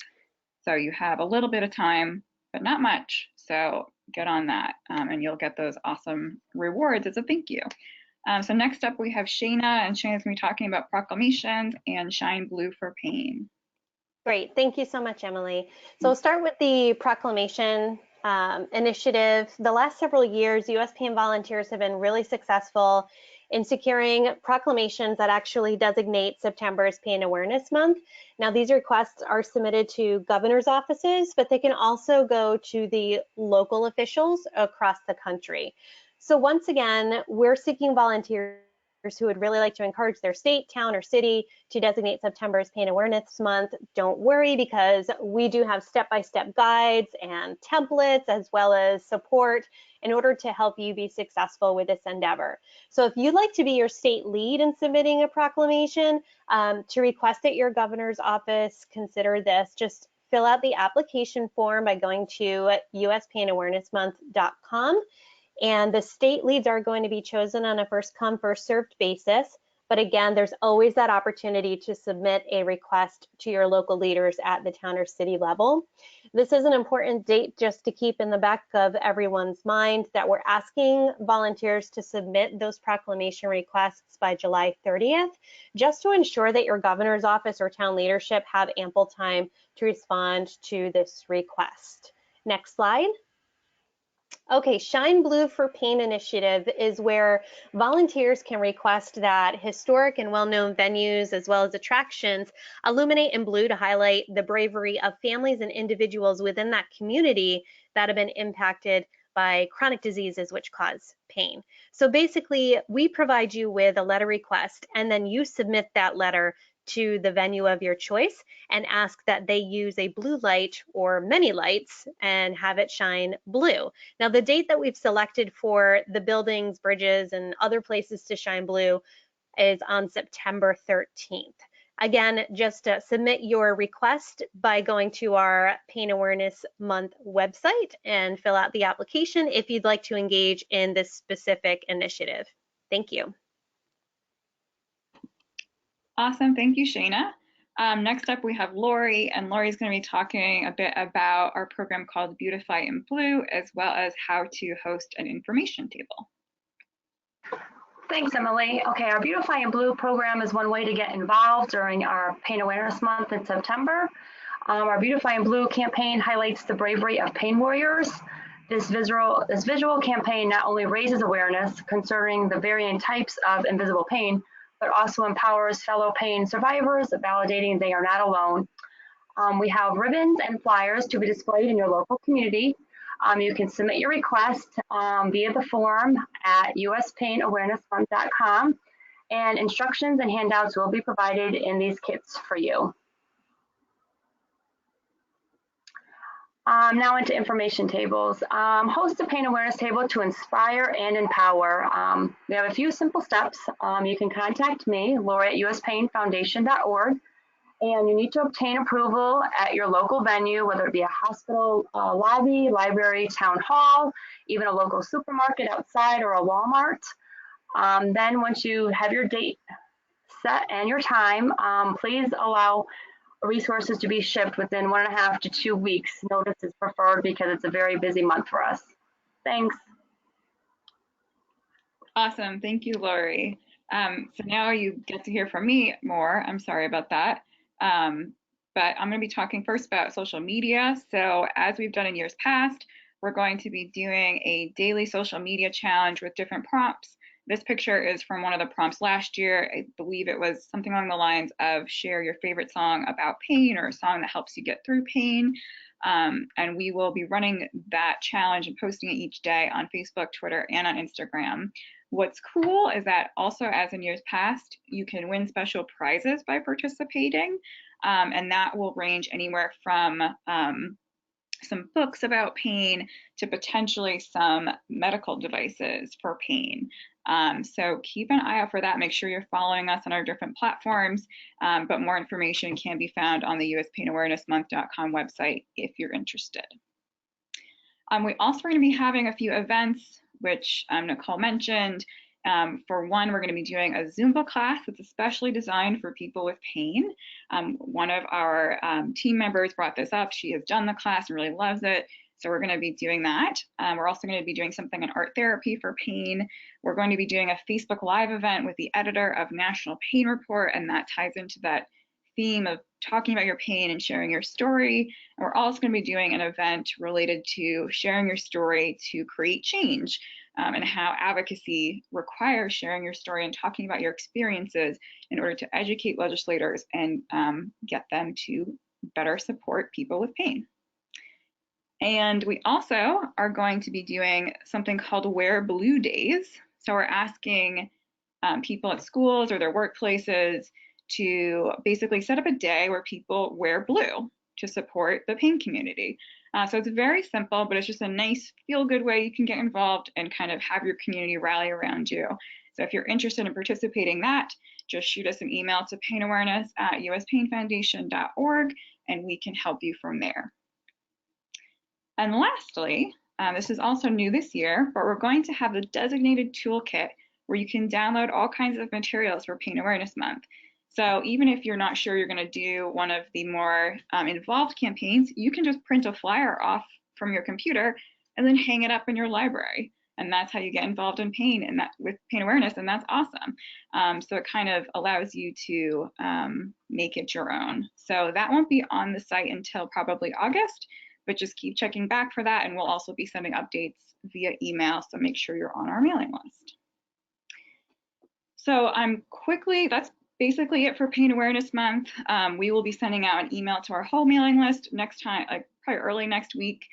So you have a little bit of time, but not much. So get on that, and you'll get those awesome rewards as a thank you. So next up, we have Shayna, and Shayna's going to be talking about proclamations and Shine Blue for Pain. Great, thank you so much, Emily. So we'll start with the proclamation initiative. The last several years, U.S. pain volunteers have been really successful in securing proclamations that actually designate September as Pain Awareness Month. Now, these requests are submitted to governor's offices, but they can also go to the local officials across the country. So once again, we're seeking volunteers who would really like to encourage their state, town, or city to designate September as Pain Awareness Month. Don't worry, because we do have step-by-step guides and templates, as well as support in order to help you be successful with this endeavor. So if you'd like to be your state lead in submitting a proclamation, to request at your governor's office, consider this. Just fill out the application form by going to uspainawarenessmonth.com. And the state leads are going to be chosen on a first come, first served basis. But again, there's always that opportunity to submit a request to your local leaders at the town or city level. This is an important date just to keep in the back of everyone's mind that we're asking volunteers to submit those proclamation requests by July 30th, just to ensure that your governor's office or town leadership have ample time to respond to this request. Next slide. Okay, Shine Blue for Pain initiative is where volunteers can request that historic and well-known venues as well as attractions illuminate in blue to highlight the bravery of families and individuals within that community that have been impacted by chronic diseases which cause pain. So basically, we provide you with a letter request, and then you submit that letter to the venue of your choice and ask that they use a blue light or many lights and have it shine blue. Now, the date that we've selected for the buildings, bridges, and other places to shine blue is on September 13th. Again, just submit your request by going to our Pain Awareness Month website and fill out the application if you'd like to engage in this specific initiative. Thank you. Awesome, thank you, Shayna. Next up, we have Lori, and Lori's going to be talking a bit about our program called Beautify in Blue, as well as how to host an information table. Thanks, Emily. Okay, our Beautify in Blue program is one way to get involved during our Pain Awareness Month in September. Our Beautify in Blue campaign highlights the bravery of pain warriors. This visual campaign not only raises awareness concerning the varying types of invisible pain, but also empowers fellow pain survivors, validating they are not alone. We have ribbons and flyers to be displayed in your local community. You can submit your request via the form at uspainawarenessmonth.com, and instructions and handouts will be provided in these kits for you. Now into information tables. Host a pain awareness table to inspire and empower. We have a few simple steps. You can contact me, Lori at uspainfoundation.org, and you need to obtain approval at your local venue, whether it be a hospital lobby, library, town hall, even a local supermarket outside or a Walmart. Then once you have your date set and your time, please allow resources to be shipped within 1.5 to 2 weeks. Notice is preferred because it's a very busy month for us. Thanks. Awesome, thank you, Lori. So now you get to hear from me more. I'm sorry about that. But I'm going to be talking first about social media. So as we've done in years past, we're going to be doing a daily social media challenge with different prompts. This picture is from one of the prompts last year. I believe it was something along the lines of share your favorite song about pain or a song that helps you get through pain. And we will be running that challenge and posting it each day on Facebook, Twitter, and on Instagram. What's cool is that also, as in years past, you can win special prizes by participating. And that will range anywhere from some books about pain to potentially some medical devices for pain. So keep an eye out for that. Make sure you're following us on our different platforms, but more information can be found on the uspainawarenessmonth.com website if you're interested. We also are going to be having a few events, which Nicole mentioned. For one, we're going to be doing a Zumba class that's especially designed for people with pain. One of our team members brought this up. She has done the class and really loves it. So we're going to be doing that. We're also going to be doing something in art therapy for pain. We're going to be doing a Facebook Live event with the editor of National Pain Report, and that ties into that theme of talking about your pain and sharing your story. And we're also going to be doing an event related to sharing your story to create change, and how advocacy requires sharing your story and talking about your experiences in order to educate legislators and get them to better support people with pain. And we also are going to be doing something called Wear Blue Days. So we're asking people at schools or their workplaces to basically set up a day where people wear blue to support the pain community. So it's very simple, but it's just a nice feel-good way you can get involved and kind of have your community rally around you. So if you're interested in participating in that, just shoot us an email to painawareness@uspainfoundation.org and we can help you from there. And lastly, this is also new this year, but we're going to have the designated toolkit where you can download all kinds of materials for Pain Awareness Month. So even if you're not sure you're going to do one of the more involved campaigns, you can just print a flyer off from your computer and then hang it up in your library. And that's how you get involved in pain and that with pain awareness, and that's awesome. So it kind of allows you to make it your own. So that won't be on the site until probably August, but just keep checking back for that, and we'll also be sending updates via email, so make sure you're on our mailing list. So that's basically it for Pain Awareness Month. We will be sending out an email to our whole mailing list next time, like probably early next week,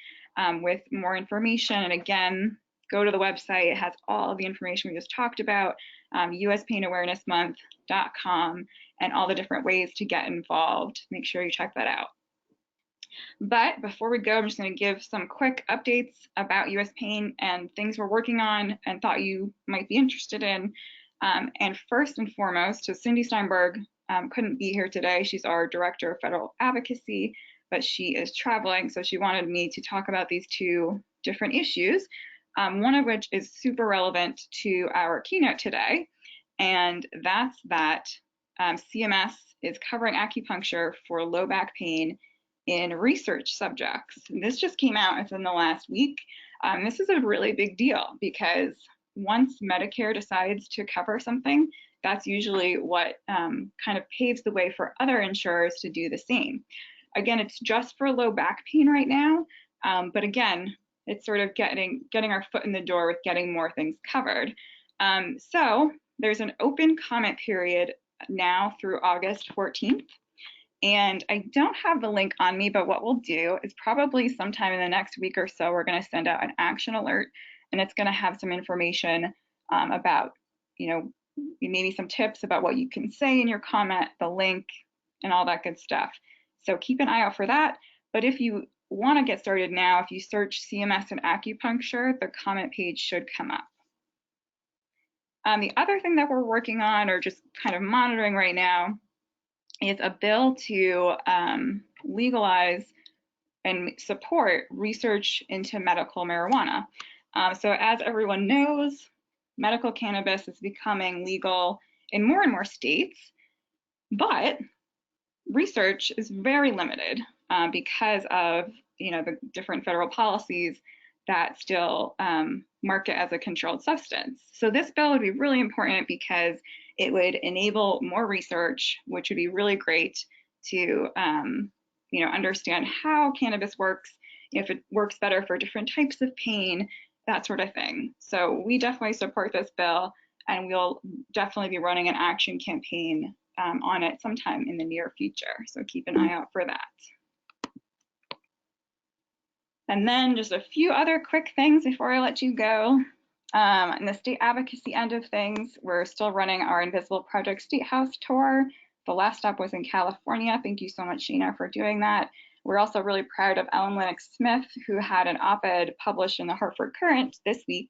with more information. And again, go to the website. It has all of the information we just talked about, uspainawarenessmonth.com, and all the different ways to get involved. Make sure you check that out. But before we go, I'm just going to give some quick updates about US Pain and things we're working on and thought you might be interested in. And first and foremost, so Cindy Steinberg couldn't be here today. She's our Director of Federal Advocacy, but she is traveling, so she wanted me to talk about these two different issues, one of which is super relevant to our keynote today, and that's that CMS is covering acupuncture for low back pain in research subjects. And this just came out within the last week. This is a really big deal because once Medicare decides to cover something, that's usually what kind of paves the way for other insurers to do the same. Again, it's just for low back pain right now, but again, it's sort of getting our foot in the door with getting more things covered. So there's an open comment period now through August 14th. And I don't have the link on me, but what we'll do is probably sometime in the next week or so, we're going to send out an action alert, and it's going to have some information about, maybe some tips about what you can say in your comment, the link, and all that good stuff. So keep an eye out for that. But if you want to get started now, if you search CMS and acupuncture, the comment page should come up. The other thing that we're working on, or just kind of monitoring right now, is a bill to legalize and support research into medical marijuana. So as everyone knows, medical cannabis is becoming legal in more and more states, but research is very limited because of the different federal policies that still mark it as a controlled substance. So this bill would be really important because it would enable more research, which would be really great to understand how cannabis works, if it works better for different types of pain, that sort of thing. So we definitely support this bill, and we'll definitely be running an action campaign on it sometime in the near future. So keep an eye out for that. And then just a few other quick things before I let you go. In the state advocacy end of things, we're still running our Invisible Project State House tour. The last stop was in California. Thank you so much, Sheena, for doing that. We're also really proud of Ellen Lennox-Smith, who had an op-ed published in the Hartford Courant this week,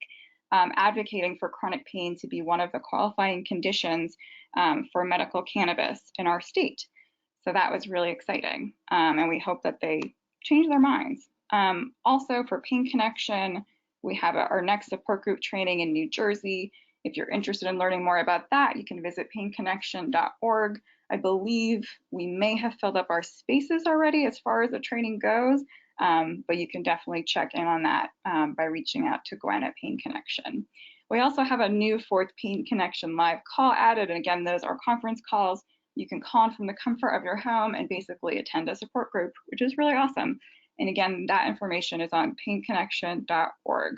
advocating for chronic pain to be one of the qualifying conditions for medical cannabis in our state. So that was really exciting, and we hope that they change their minds. Also for Pain Connection, we have our next support group training in New Jersey. If you're interested in learning more about that, you can visit painconnection.org. I believe we may have filled up our spaces already as far as the training goes, but you can definitely check in on that by reaching out to Gwen at Pain Connection. We also have a new 4th Pain Connection live call added, and again, those are conference calls. You can call in from the comfort of your home and basically attend a support group, which is really awesome. And again, that information is on painconnection.org.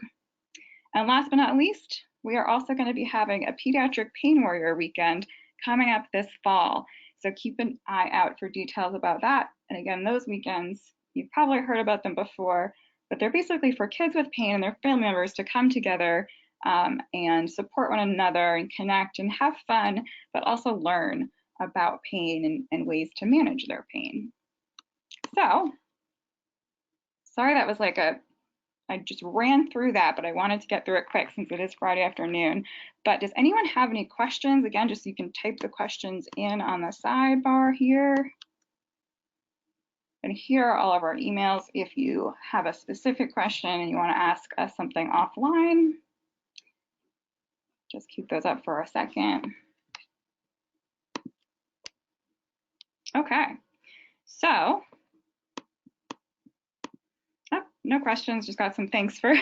And last but not least, we are also going to be having a Pediatric Pain Warrior weekend coming up this fall. So keep an eye out for details about that. And again, those weekends, you've probably heard about them before, but they're basically for kids with pain and their family members to come together and support one another and connect and have fun, but also learn about pain and ways to manage their pain. So, sorry that was like I just ran through that, but I wanted to get through it quick since it is Friday afternoon. But does anyone have any questions? Again, just you can type the questions in on the sidebar here. And here are all of our emails if you have a specific question and you want to ask us something offline. Just keep those up for a second. Okay, so, oh, no questions, just got some thanks for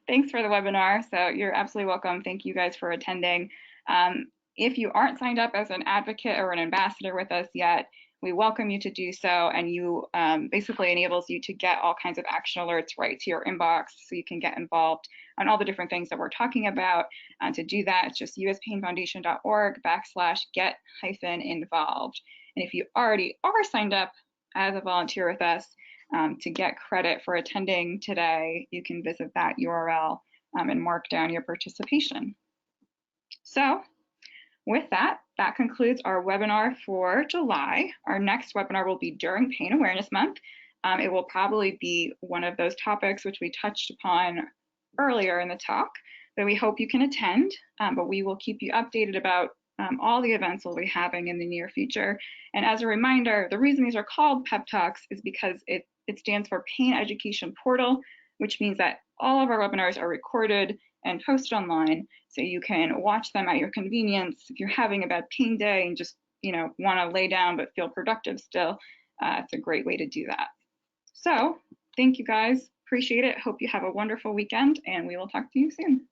thanks for the webinar. So you're absolutely welcome. Thank you guys for attending. If you aren't signed up as an advocate or an ambassador with us yet, we welcome you to do so, and you basically enables you to get all kinds of action alerts right to your inbox so you can get involved on all the different things that we're talking about. To do that, it's just uspainfoundation.org/get-involved. And if you already are signed up as a volunteer with us, to get credit for attending today, you can visit that URL and mark down your participation. So with that, that concludes our webinar for July. Our next webinar will be during Pain Awareness Month. It will probably be one of those topics which we touched upon earlier in the talk, but we hope you can attend, but we will keep you updated about all the events we'll be having in the near future. And as a reminder, the reason these are called Pep Talks is because it stands for Pain Education Portal, which means that all of our webinars are recorded and posted online, so you can watch them at your convenience. If you're having a bad pain day and just want to lay down but feel productive still, it's a great way to do that. So thank you guys, appreciate it. Hope you have a wonderful weekend, and we will talk to you soon.